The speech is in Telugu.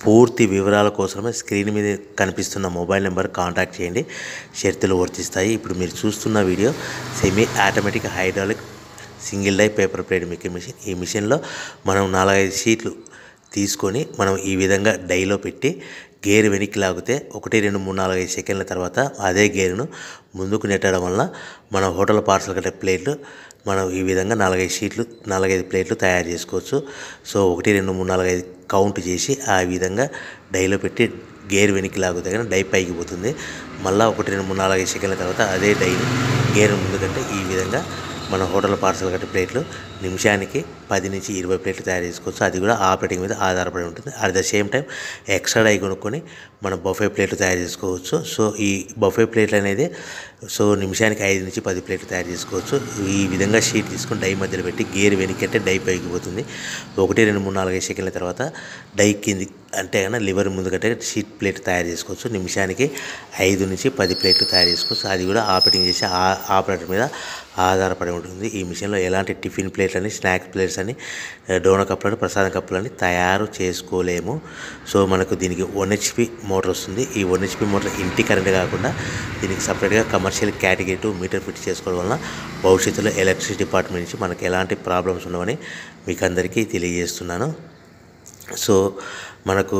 పూర్తి వివరాల కోసమే స్క్రీన్ మీద కనిపిస్తున్న మొబైల్ నెంబర్ కాంటాక్ట్ చేయండి. షరతులు వర్తిస్తాయి. ఇప్పుడు మీరు చూస్తున్న video semi automatic hydraulic single die paper plate making machine. ఈ మిషన్లో మనం 4-5 షీట్లు తీసుకొని మనం ఈ విధంగా డైలో పెట్టి గేర్ వెనక్కి లాగితే 1 2 3 4 5 సెకండ్ల తర్వాత అదే గేరును ముందుకు నెట్టడం వల్ల మన హోటల్ పార్సల్ కట్టే ప్లేట్లు మనం ఈ విధంగా 4-5 షీట్లు 4-5 ప్లేట్లు తయారు చేసుకోవచ్చు. సో 1 2 3 4 5 కౌంట్ చేసి ఆ విధంగా డైలో పెట్టి గేర్ వెనక్కి లాగితే కానీ డై పైకి పోతుంది. మళ్ళీ 1 2 3 4 5 సెకండ్ల తర్వాత అదే డైని గేర్ ముందుకంటే ఈ విధంగా మన హోటల్ పార్సల్ కట్టే ప్లేట్లు నిమిషానికి 10 నుంచి 20 ప్లేట్లు తయారు చేసుకోవచ్చు. అది కూడా ఆపరేటింగ్ మీద ఆధారపడి ఉంటుంది. At the same time extra die కొనుక్కొని మనం బఫే ప్లేట్లు తయారు చేసుకోవచ్చు. సో ఈ బఫే ప్లేట్లు అనేది నిమిషానికి 5 నుంచి 10 ప్లేట్లు తయారు చేసుకోవచ్చు. ఈ విధంగా షీట్ తీసుకొని డై మధ్యలో పెట్టి గేర్ వెనక్కి అంటే డై పైకి పోతుంది. 1 2 3 4 5 సెకండ్ల తర్వాత డై కింది అంటే కన్నా లివర్ ముందు కంటే షీట్ ప్లేట్ తయారు చేసుకోవచ్చు. నిమిషానికి 5 నుంచి 10 ప్లేట్లు తయారు చేసుకోవచ్చు. అది కూడా ఆపరేటింగ్ చేసే ఆపరేటర్ మీద ఆధారపడి ఉంటుంది. ఈ మిషన్లో ఎలాంటి టిఫిన్ ప్లేట్లని, స్నాక్స్ ప్లేట్స్ అని, డోనా కప్పులని, ప్రసాదం కప్పులని తయారు చేసుకోలేము. సో మనకు దీనికి 1 HP మోటార్ వస్తుంది. ఈ 1 HP మోటార్ ఇంటి కరెంట్ కాకుండా దీనికి సపరేట్గా కమర్షియల్ కేటగిరీ 2 మీటర్ ఫిట్ చేసుకోవడం వలన భవిష్యత్తులో ఎలక్ట్రిసిటీ డిపార్ట్మెంట్ నుంచి మనకు ఎలాంటి ప్రాబ్లమ్స్ ఉండవని మీకు అందరికీ తెలియజేస్తున్నాను. సో మనకు